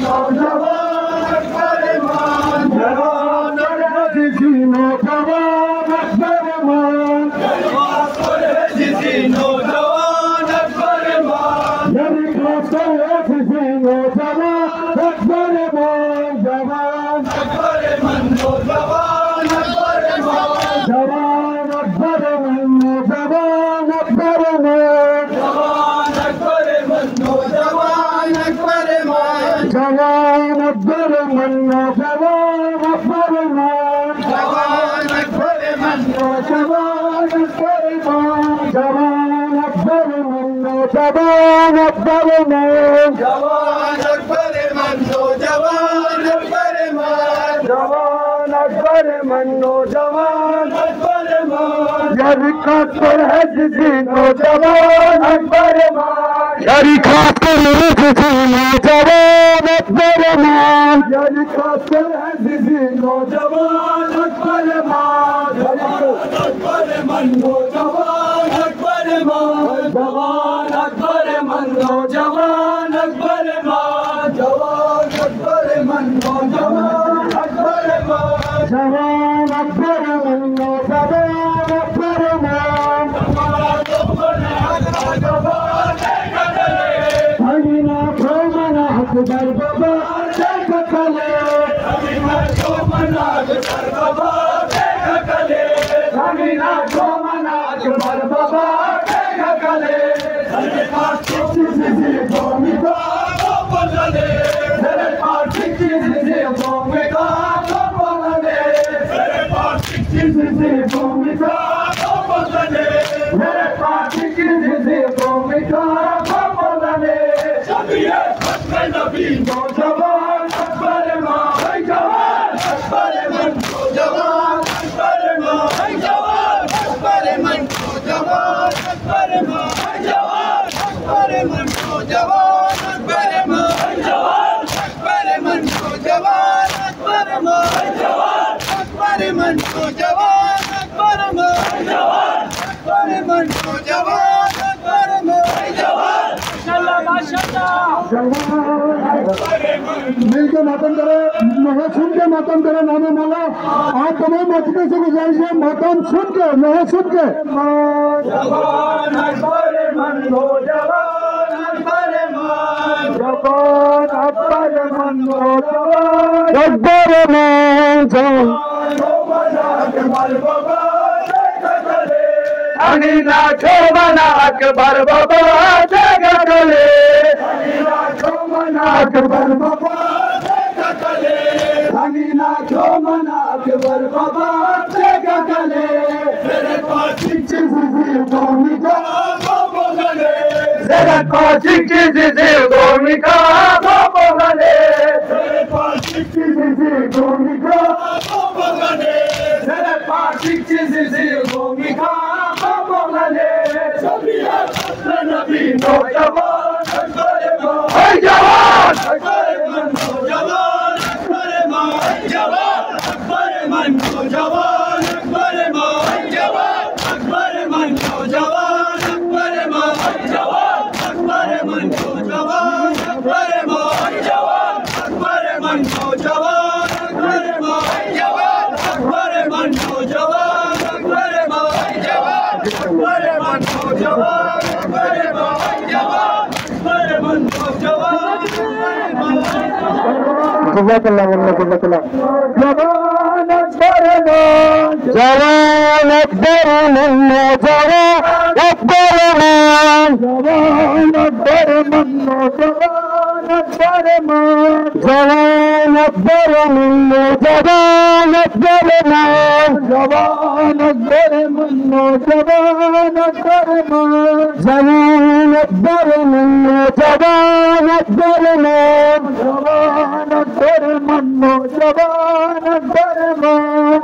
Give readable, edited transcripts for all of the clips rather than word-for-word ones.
नौजवान अकबर मान जवान जिसी नौजवान अकबर मान जिसी नौजवान अकबर मान जिसी नौजवान अकबर मान जवान अकबर मन नौजवान अकबर मान जवान अकबर मन नौजवान अकबर मान जवान अकबर मन नौजवान अकबर मान जवान अकबर मन नौजवान अकबर मान जवान अकबर मन नौजवान अकबर मान जवान अकबर मन नौजवान अकबर मान जवान अकबर मन नौजवान अकबर मान जवान अकबर मन नौजवान अकबर मान यारी खातर है जिसी नौजवान अकबर मान यारी खातर है जिसी नौजवान अकबर मान यारी खातर है जिसी नौजवान अकबर मान अकबर मन नौजवान अकबर मान जवान अकबर मन नौजवान अकबर मान जवान अकबर मन नौजवान अकबर मान जवान अकबर मन नौजवान अकबर मान अमीना खोमना अकबर बाबा देख कले अमीना खोमना अकबर बाबा देख कले अमीना खोमना अकबर बाबा देख कले तेरे पास किसी भूमिका को बदले तेरे पास किसी भूमिका को बदले तेरे पास किसी भूमिका को बदले तेरे पास किसी भूमिका को बदले शबीए अकबर नबी नौजवान अकबर मान जवान अकबर मन नौजवान अकबर मान जवान अकबर मन नौजवान अकबर मान जवान अकबर मन नौजवान अकबर मान जवान अकबर मन नौजवान अकबर मान जवान अकबर मन नौजवान अकबर मान जवान अकबर मन नौजवान अकबर मान जवान माशाल्लाह माशाल्लाह मिलकर मातम करे नहा सुन के मातम करे नामे माला आप तमाम मस्जिदों से गुजारिश है मातम सुन के नहा सुन के जवान अकबर मन नौजवान अकबर मान जवान अकबर मन नौजवान अकबर मान जवान अकबर बाबा अमीना खोमना अकबर बाबा देख कले अमीना खोमना अकबर बाबा देख कले अमीना खोमना अकबर बाबा देख कले तेरे पास किसी भूमिका को बदले तेरे पास किसी भूमिका को बदले तेरे पास किसी भूमिका को बदले तेरे पास किसी भूमिका नबी नौजवान अकबर मान जवान अकबर मन नौजवान अकबर मान जवान अकबर मन नौजवान अकबर मान जवान अकबर मन नौजवान अकबर मान जवान अकबर मन नौजवान अकबर मान जवान अकबर मन नौजवान अकबर मान जवान अकबर मन नौजवान अकबर मान जवान अकबर मन नौजवान जवान अकबर जवान अकबर मन नौजवान अकबर मान जवान अकबर मन नौजवान अकबर मान जवान अकबर मन नौजवान अकबर मान जवान अकबर मन नौजवान अकबर मान जवान अकबर मन नौजवान अकबर मान जवान अकबर मन नौजवान अकबर मान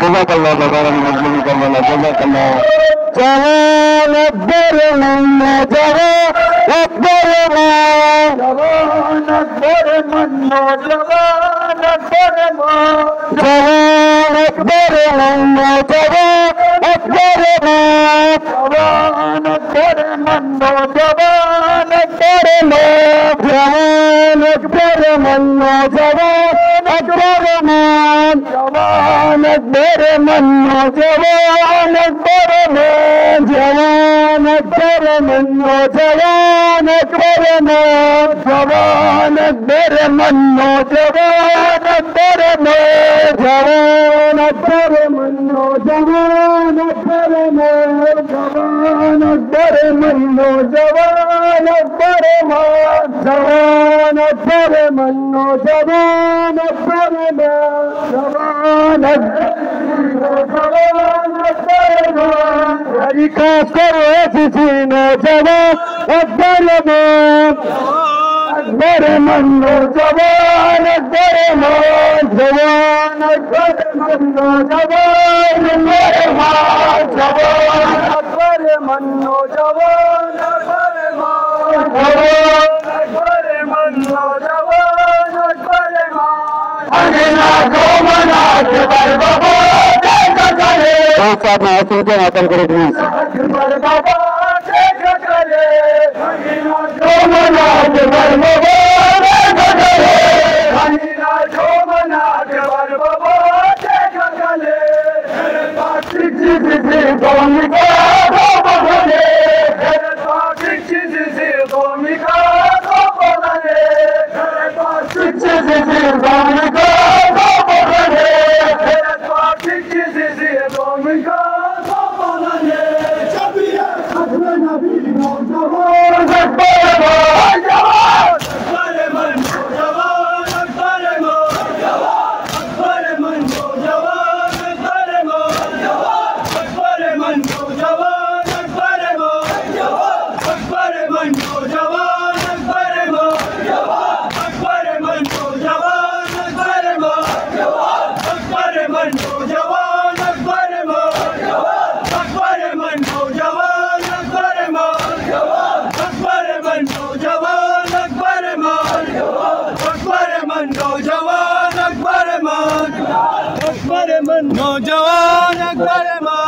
Jazakallah khairan muslimin Karbala. Jazakallah. Jawan Akbar Manno Jawan Akbar Manno Jawan Akbar Manno Jawan Akbar Manno Jawan Akbar Jawan Akbar Manno Jawan Akbar Jawan Akbar Manno Jawan Akbar Jawan Akbar Manno Jawan Akbar Jawan Akbar Manno Jawan Akbar Jawan Akbar Manno Jawan Akbar Jawan Akbar Manno Jawan Akbar Jawan Akbar Manno Jawan Akbar Jawan Akbar karo sino jawan Akbar Akbar Manno Jawan Akbar Jawan Akbar Manno Jawan Akbar Manno Jawan Akbar Manno Jawan Akbar Agena Gomana Akbar Baba Dekakale Saat maafin ke akan kerja Akbar Baba Dekakale Agena Gomana Akbar Baba Dekakale Agena Gomana Akbar Baba Dekakale Patrick Chizi Domika Bobale Patrick Chizi Domika Bobale Patrick Chizi Domika Bobale Patrick Chizi Domika Bobale Chabiya Khatme Nabi Jawan Akbar Jawan Akbar Manno Jawan Akbar Jawan Manno Jawan Akbar Manno Jawan Akbar Akbar Manno Jawan Akbar Akbar Manno Jawan Akbar Akbar Manno Jawan Akbar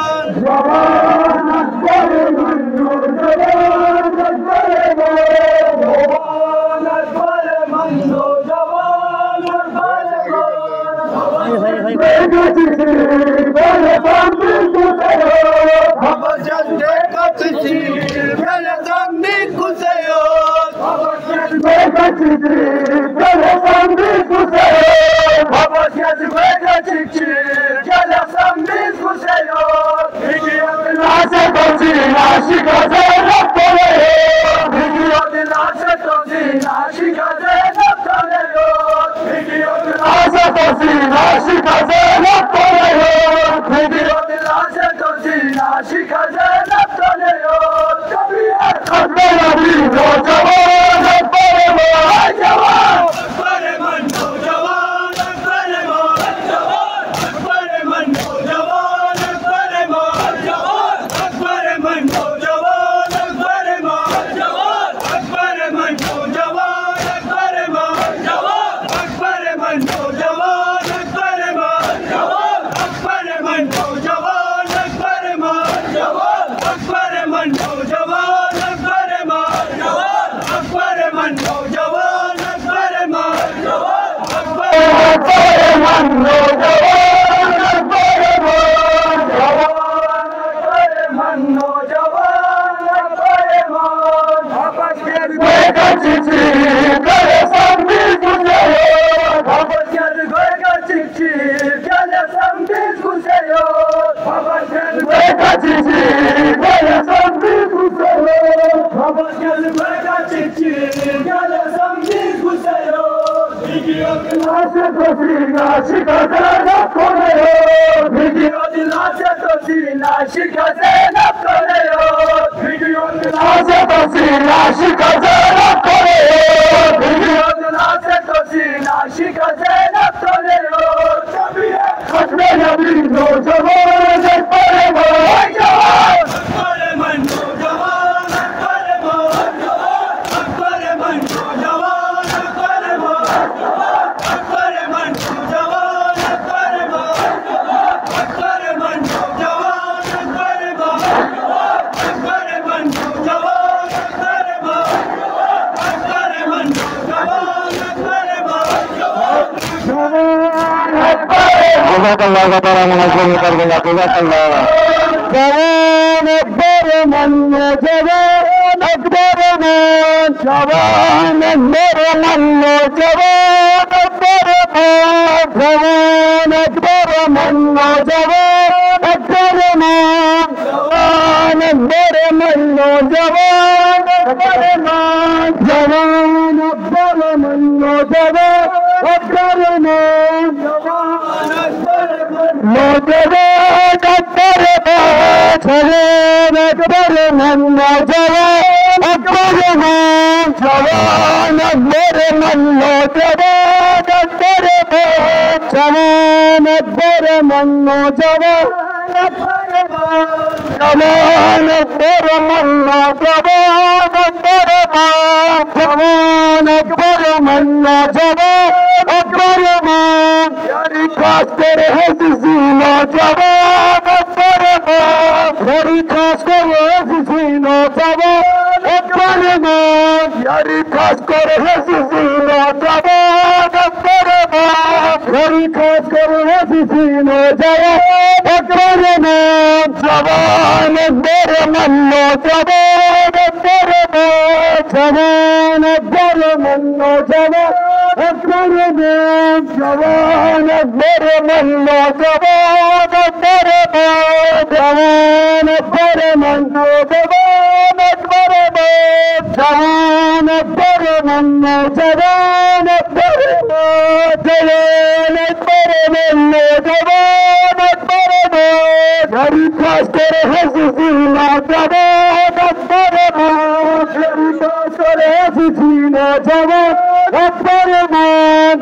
Akbar Manno Jawan Akbar Akbar Manno Jawan Akbar Akbar Manno Jawan Akbar Akbar Manno Jawan Akbar কথাটা মনে করতে পারবে না জওয়ান আকবর মান্য জওয়ান আকবর মান জওয়ান আকবর মান্য জওয়ান আকবর মান জওয়ান আকবর মান্য জওয়ান আকবর মান জওয়ান আকবর মান্য জওয়ান আকবর মান জওয়ান আকবর মান্য জওয়ান আকবর মান জওয়ান আকবর জওয়ান আকবর মান্য জওয়ান আকবর মান জওয়ান আকবর মান্য জওয়ান আকবর মান জওয়ান আকবর মান্য জওয়ান আকবর মান জওয়ান আকবর মান্য জওয়ান আকবর মান জওয়ান আকবর মান্য জওয়ান আকবর মান यारी खास करे है सीनो जवान अकबर मान यारी खास करे है सीनो जवान अकबर मान यारी खास करे है सीनो जवान अकबर मान यारी खास करे है सीनो जवान अकबर मान जवान अकबर मन्नो जवान अकबर मान जवान अकबर मन्नो जवान अकबर मान जवान अकबर मन्नो जवान अकबर मान जवान अकबर मन्नो जवान अकबर मान जवान अकबर मन्नो जवान अकबर मान जवान अकबर मन्नो जवान अकबर मान हरी खास करे हसीना जवान अकबर मान हरी खास करे हसीना जवान अकबर मान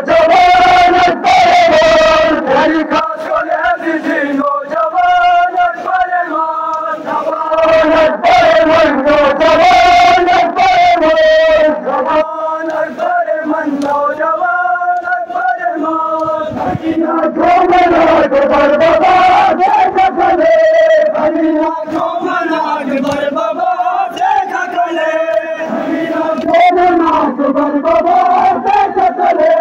जवान अकबर मान हरी खास करे हसीना जवान अकबर मान जवान अकबर मन्नो जवान अकबर मान जवान अकबर मन्नो जवान अकबर मान हकीना घोमना अकबर बाबा देखा कले हकीना घोमना अकबर बाबा देखा कले हकीना घोमना अकबर बाबा देखा कले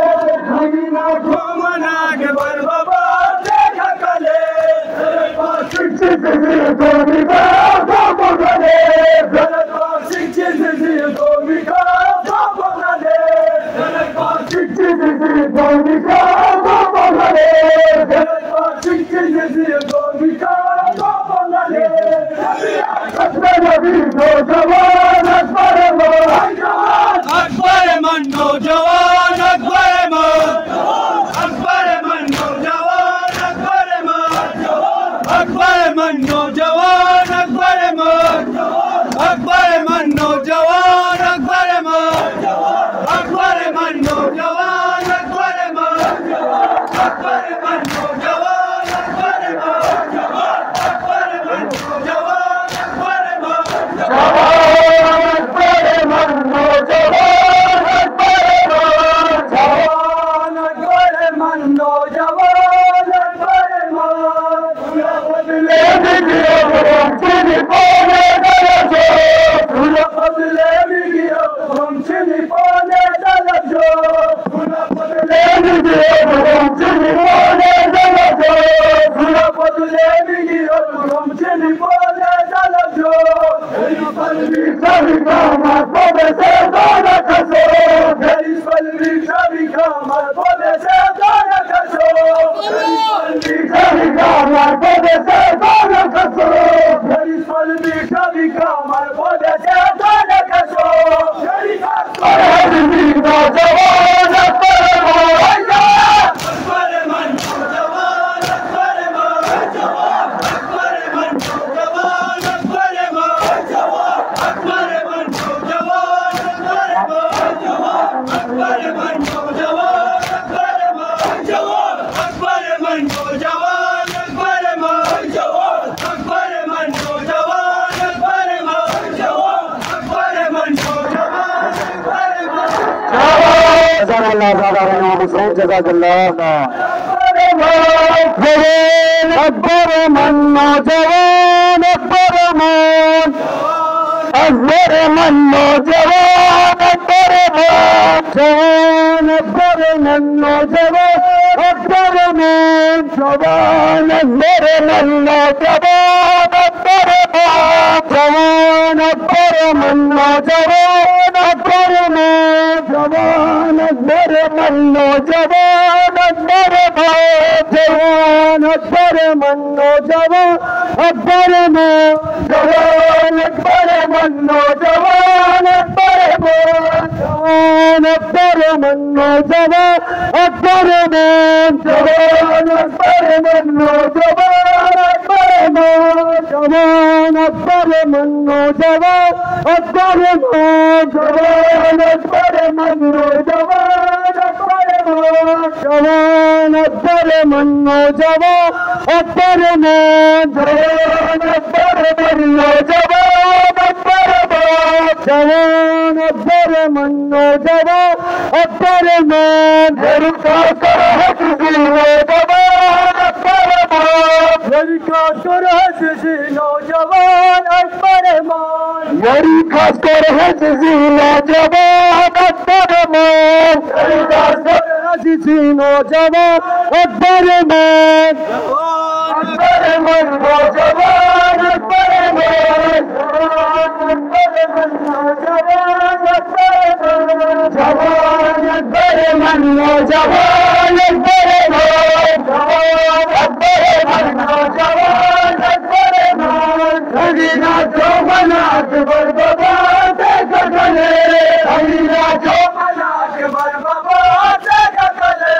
हकीना घोमना अकबर बाबा देखा कले अकबर मन्नो जवान अकबर मान अकबर मन्नो जवान अकबर मान अकबर मन्नो जवान अकबर मान अकबर मन्नो जवान अकबर मान अकबर मन्नो जवान अकबर मान अकबर मन्नो जवान अकबर मान अकबर मन्नो जवान अकबर मान जवान अकबर मन्नो जवान अकबर मान बदले बिगियो हमसे पाने दलजो पूरा बदले बिगियो हमसे पाने दलजो पूरा बदले बिगियो हमसे पाने दलजो पूरा बदले बिगियो हमसे पाने दलजो तेरी पलवी सभी काम बोले से गाना कसो तेरी पलवी सभी काम बोले से गाना कसो तेरी पलवी सभी काम बोले से गाना कसो तेरी पलवी सभी काम बोले से गाना कसो तेरी पलवी जवान अकबर मान अकबर मन्नो जवान अकबर मान अकबर मन्नो जवान अकबर मान अकबर मन्नो जवान अकबर मान अकबर मन्नो जवान अकबर मान अकबर मन्नो जवान अकबर मान अकबर मन्नो जवान अकबर मान अकबर मन्नो जवान अकबर मान जज़ाकल्लाह अकबर मन्नो जवान अकबर मान अकबर मन्नो जवान अकबर मान जवान अकबर मन्नो जवान अकबर में जवान अकबर मन्ना जवान अकबर जवान अकबर मन्ना जवान अकबर में जवान अकबर मन्ना जवान अकबर जवान अकबर मन्नो जवान अकबर में जवान अकबर मन्नो जवान अकबर जवान अकबर मन्नो जवान अकबर में जवान अकबर मन्नो जवान अकबर जवान अकबर मन्नो जवान अकबर जवान अकबर मन्नो जवान अकबर जवान अकबर मन्नो जवान अकबर जवान अकबर मन्नो जवान अकबर जवान अकबर मन्नो जवान अकबर लड़का सरहद जीनो जवान अकबर लड़का सरहद जीनो जवान अकबर लड़का सरहद जीनो जवान अकबर लड़का सरहद जीनो जवान अकबर अकबर मन्नो जवान अकबर जवान अकबर मन्नो जवान अकबर अकबर मन्नो जवान अकबर हरीना जो मना अकबर बाबा से गगले हरीना जो मना अकबर बाबा से गगले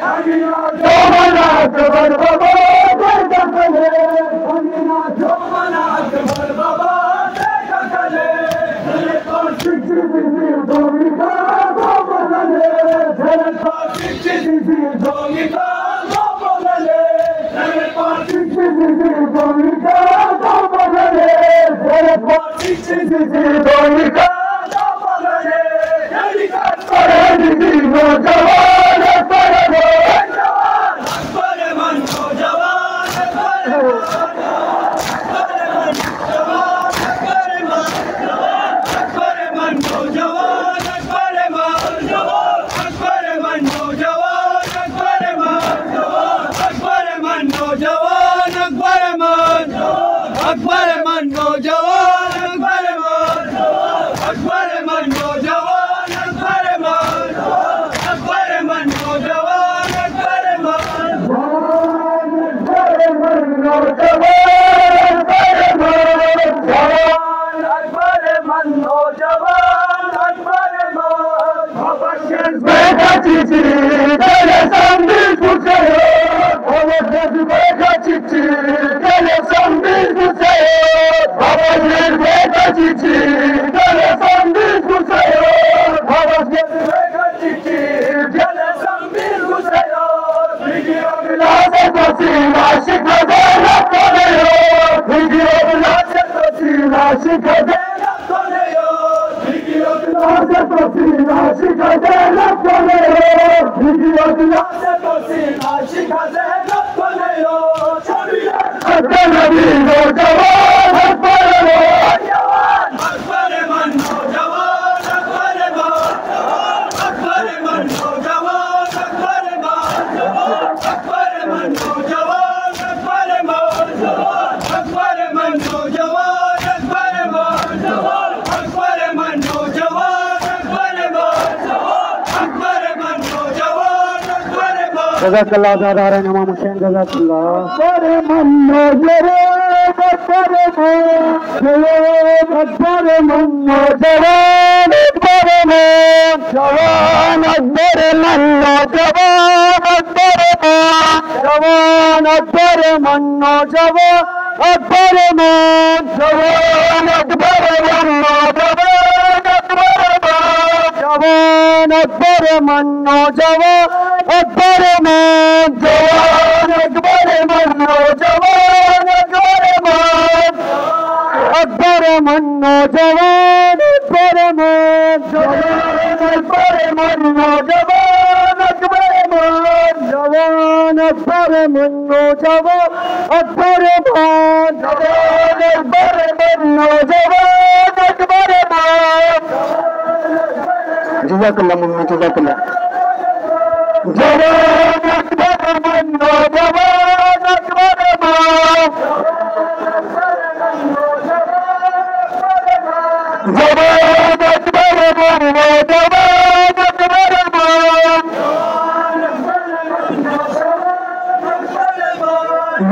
हरीना जो मना अकबर बाबा से गगले हरीना जो मना अकबर बाबा से गगले जज़ाकल्लाह दादा इमाम हुसैन जज़ाकल्लाह अकबर मन्नो जवान अकबर मन्नो जवान अकबर जवान अकबर मन्नो जवान अकबर जवान अकबर मन्नो जवान अकबर जवान अकबर मन्नो जवान अकबर मन्नो जवान अकबर जवान अकबर मन्नो जवान अकबर मन्नो जवान अकबर अकबर मन्नो जवान अकबर जवान अकबर मन्नो जवान अकबर जवान अकबर मन्नो जवान अकबर जज़ाकल्लाह मुन्ना जज़ाकल्लाह जवान अकबर नौजवान अकबर मान जवान अकबर मान नौजवान अकबर मान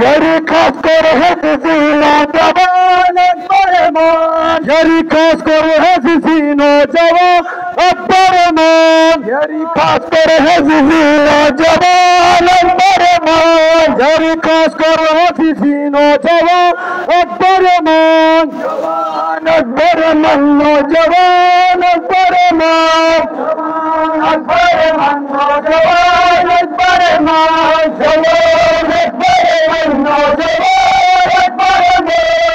यरी खास कर है नौजवान अकबर मान यरी खास कर है नौजवान अकबर मान यरी खास कर है नौजवान अकबर मान यरी खास कर है नौजवान अकबर मान जवान अकबर मान नौजवान अकबर मान अकबर मान नौजवान अकबर मान जवान अकबर मान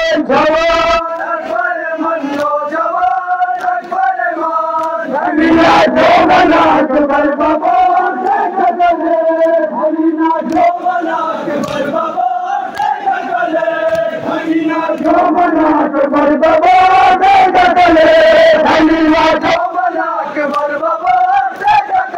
नौजवान अकबर मान जवान अकबर मान नौजवान अकबर मान हमीना जवाना अकबर बाबा हमीना जवाना अकबर बाबा हमीना जवाना अकबर बाबा हमीना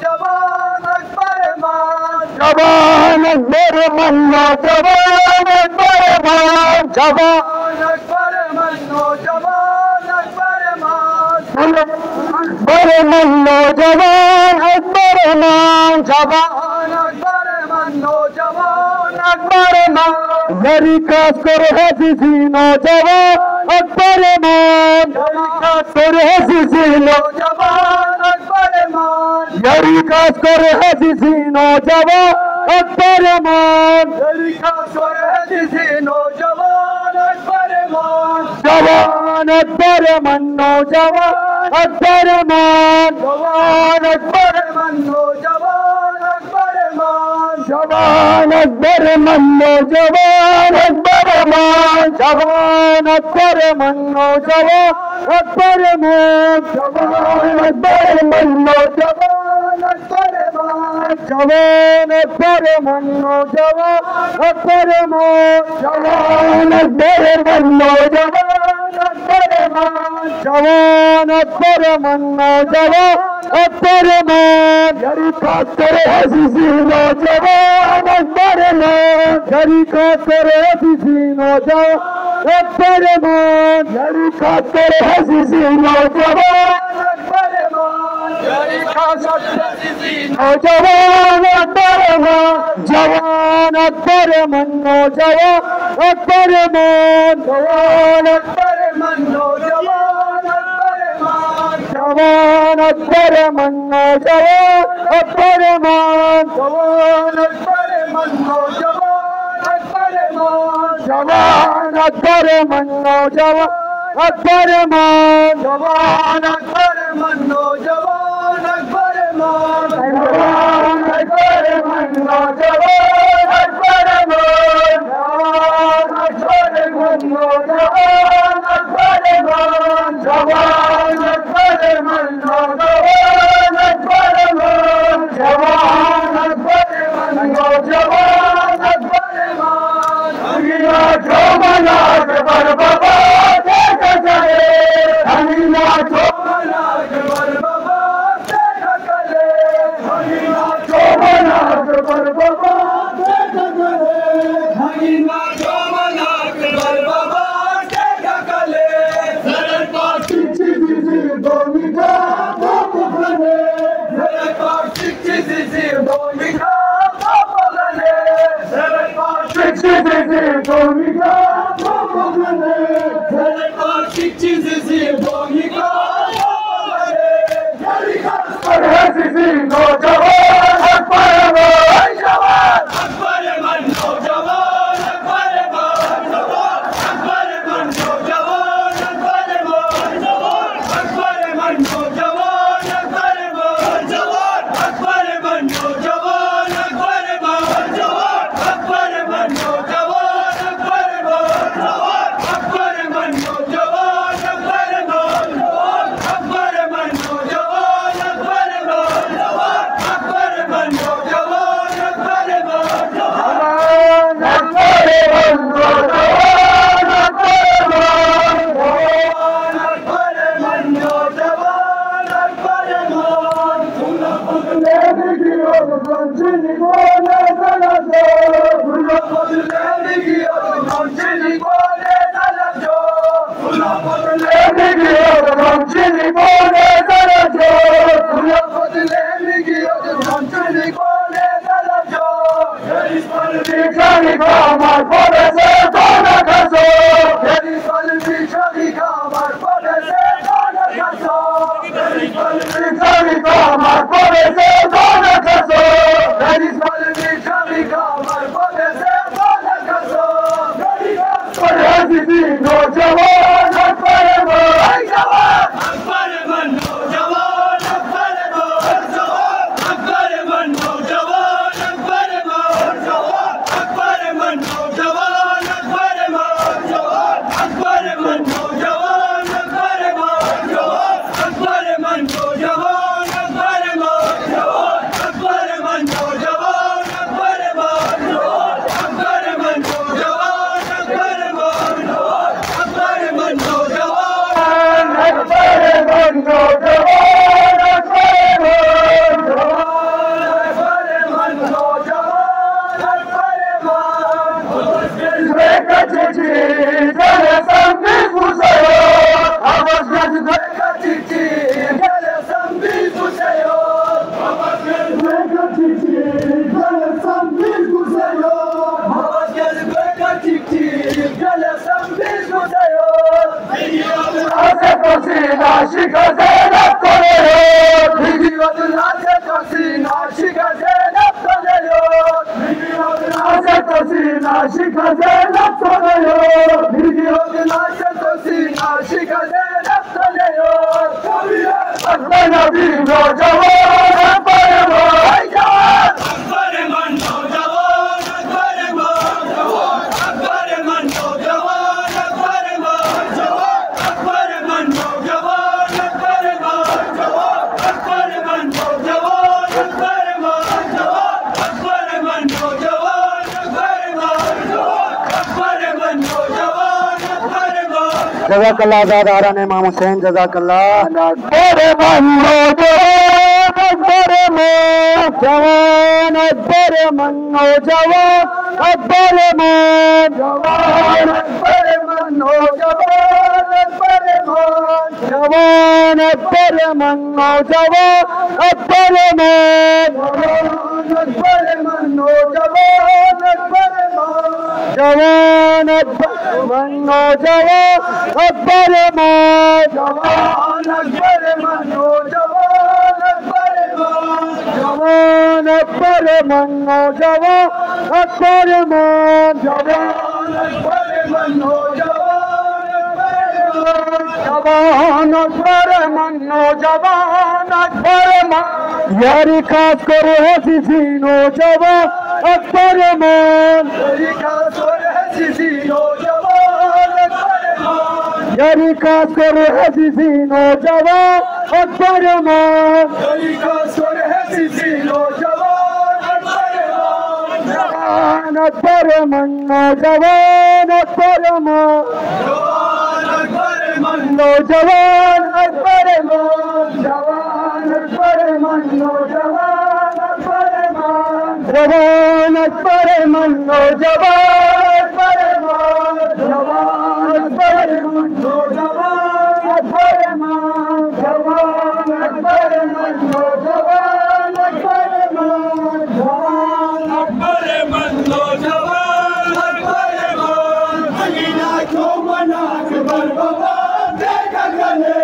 जवाना अकबर बाबा जवान अकबर मन्नो जवान अकबर मान जवान अकबर मन्नो जवान अकबर मान अकबर मन्नो जवान अकबर मान जवान अकबर मन्नो जवान अकबर मान जरी खास कर हसीसी नौजवान अकबर मान जरी खास कर हसीसी नौजवान अकबर मान जरी खास कर हसीसी नौजवान अकबर मान जरी खास कर हसीसी नौजवान अकबर मान जवान अकबर मन्नो जवान अकबर मान जवान अकबर मन्नो जवान अकबर मान जवान अकबर मन्नो जवान अकबर मान जवान अकबर मन्नो जवान अकबर मान जवान अकबर मन्नो जवान अकबर मान जवान अकबर मन्नो जवान अकबर मान जवान अकबर मन्नो जवान अकबर मान जवान अकबर मन्नो जवान अकबर मान जरी खास करे हसीसी नौजवान अकबर मान जरी खास करे हसीसी नौजवान अकबर मान जरी खास करे हसीसी नौजवान अकबर मान जरी खास करे हसीसी नौजवान अकबर मान जवान अकबर मन्नो जवान अकबर मान जवान अकबर मन्नो जवान अकबर मान जवान अकबर मन्नो जवान अकबर मान जवान अकबर मन्नो जवान अकबर मान जवान अकबर मन्नो जवान अकबर मान जवान अकबर मन्नो जवान अकबर मान जवान अकबर मन्नो जवान अकबर मान जवान अकबर मन्नो जवान अकबर मान जवान अकबर मन्नो जवान अकबर मान जवान अकबर मन्नो जवान अकबर मान अमीना जोमना अकबर बाबा देखा करे अमीना जोमना अकबर बाबा देखा करे अमीना जोमना अकबर बाबा देखा करे अमीना जोमना अकबर बाबा देखा करे सरल पार्टी चिची दो मिठा बाप बने सरल पार्टी चिची दो मिठा बाप बने सरल पार्टी चिची दो मिठा बाप बने सरल पार्टी चिची दो मिठा बाप बने जरी खास कर हसीसी नौजवान अकबर मान जवान अकबर मन्नो जवान अकबर मान जवान अकबर मन्नो जवान अकबर मान जवान अकबर मन्नो जवान अकबर मान जवान अकबर मन्नो जवान अकबर मान जवान अकबर मन्नो जवान अकबर मान जवान अकबर मन्नो जवान अकबर मान जवान अकबर मन्नो जवान अकबर मान जवान अकबर मन्नो जवान अकबर मान जवान अकबर मन्नो जवान अकबर मान जवान अकबर मन्नो जवान अकबर मान सुना बदले दियो पंचनी बोले चला जो सुना बदले दियो पंचनी बोले चला जो सुना बदले दियो पंचनी बोले चला जो सुना बदले दियो पंचनी बोले चला जो जरी पल बिछाई कामर पड़े से कोना खसो जरी पल बिछाई कामर पड़े से कोना खसो जरी पल बिछाई कामर पड़े से कोना खसो जरी पल बिछाई कामर पड़े से कोना खसो जरी पर हसीसी नौजवान अकबर मान जवान अकबर मन्नो जवान अकबर मान जवान अकबर मन्नो जवान अकबर मान जवान अकबर मन्नो जवान अकबर मान जवान अकबर मन्नो जवान अकबर मान जवान अकबर मन्नो जवान अकबर मान जवान अकबर मन्नो जवान अकबर मान जवान अकबर मन्नो जवान अकबर मान जवान अकबर শিখা জেনাব করে ভিডিওত নাচে তসিনা শিখা জেনাব করে ভিডিওত নাচে তসিনা শিখা জেনাব করে ভিডিওত নাচে তসিনা শিখা জেনাব করে আকবর বীর জওয়ান আকবর ভাই জওয়ান আকবর মান জওয়ান আকবর মান জওয়ান আকবর মান জওয়ান আকবর মান জওয়ান আকবর মান জওয়ান আকবর মান জওয়ান আকবর মান জওয়ান আকবর মান জওয়ান আকবর মান জওয়ান আকবর মান জওয়ান আকবর মান জওয়ান আকবর মান जज़ाकल्लाह दादारान इमाम हुसैन जज़ाकल्लाह अकबर मन्नो जवान अकबर मन्नो जवान अकबर मान जवान अकबर मन्नो जवान अकबर मान जवान अकबर मन्नो जवान अकबर मान अकबर मन्नो जवान अकबर मान जवान अकबर मन्नो जवान अकबर मान जवान अकबर मन्नो जवान अकबर मान जवान अकबर मन्नो जवान अकबर मान जवान अकबर मन्नो जवान अकबर मन्नो जवान अकबर मान यारी खास करो हसीनो जवान अकबर मान यारी खास करो हसीनो जवान अकबर मान यारी खास करो हसीनो जवान अकबर मान यारी खास करो हसीनो जवान अकबर मान जवान अकबर मन्नो जवान अकबर मान जवान अकबर मन्नो जवान अकबर मान जवान अकबर मन्नो जवान अकबर मान जवान अकबर मन्नो जवान अकबर मान जवान अकबर मन्नो जवान अकबर मान जवान अकबर मन्नो जवान अकबर मान जवान अकबर मन्नो जवान अकबर मान हंगीना क्यों मना अकबर बाबा देखा गले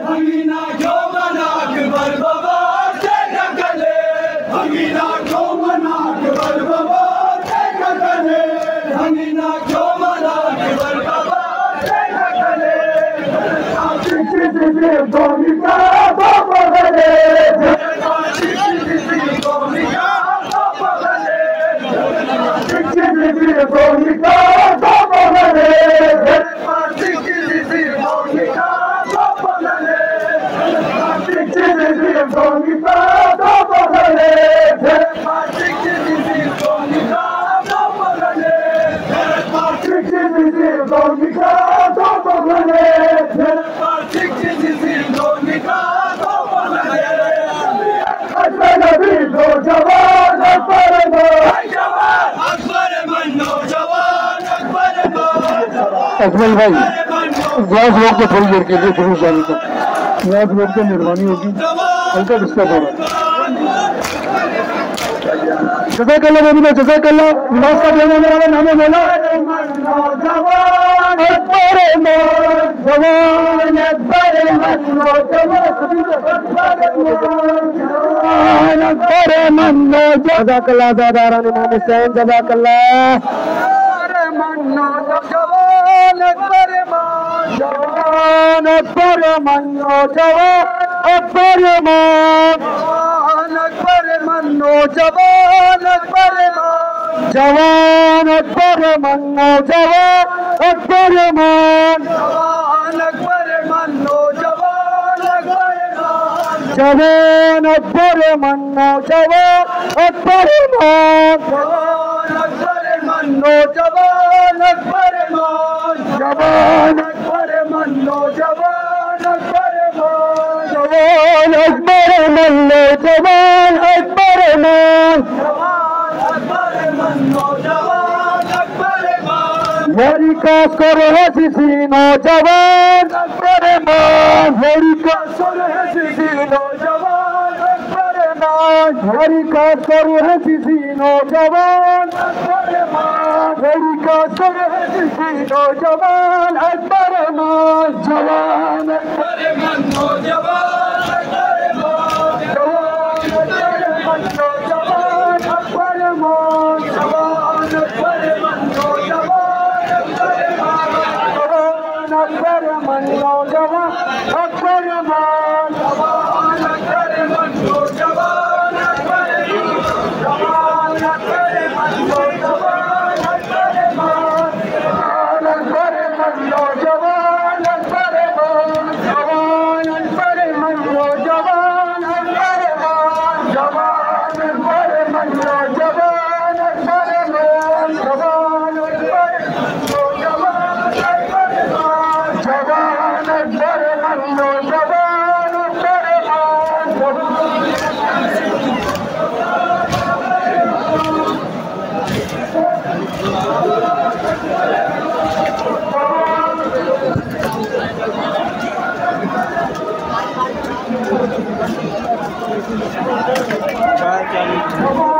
हंगीना क्यों मना अकबर बाबा देखा गले हंगीना क्यों मना अकबर बाबा देखा गले हंगीना क्यों मना अकबर बाबा देखा गले गोमिका बाबा गले गोमिका बाबा गले गोमिका बाबा गले गोमिका बाबा गले गोमिका बाबा गले जवान अकबर अजमल भाई ग्लास रोक के थोड़ी देर के लिए जरूर जाने का ग्लास रोक के मेहरबानी होगी हल्का डिस्टर्ब हो रहा है जज़ाकल्लाह मोमिना जज़ाकल्लाह ग्लास का देने वाला नाम है बोला जवान अकबर मान जवान अकबर मन्नो जवान अकबर मन्नो जज़ाकल्लाह दादारान इमाम हुसैन जज़ाकल्लाह मन्नो जवान अकबर मान जवान अकबर मन्नो जवान अकबर मान जवान अकबर मन्नो जवान अकबर मान जवान अकबर मन्नो जवान अकबर मान जवान अकबर मन्नो जवान अकबर मान जवान अकबर मन्नो जवान अकबर मान जवान अकबर मन्नो जवान अकबर मान जवान अकबर मन्नो जवान अकबर मान जवान अकबर मन्नो जवान अकबर मान जवान अकबर मन्नो जवान अकबर मान यारी खास करो हसीनो जवान अकबर मान यारी खास करो हसीनो जवान अकबर मान यारी खास करो हसीनो जवान अकबर मान अमेरिका सरहदी नौजवान अकबर मान जवान अकबर मन नौजवान अकबर मान जवान अकबर मान जवान अकबर मन नौजवान अकबर मान अकबर मन नौजवान अकबर मान जवान अकबर मन नौजवान अकबर जवान अकबर मन नौजवान अकबर मान अकबर मन नौजवान अकबर मान जवान अकबर मन नौजवान अकबर मान जवान अकबर मन नौजवान अकबर मान जवान अकबर नौजवान अकबर मान जवान अकबर मन नौजवान अकबर मान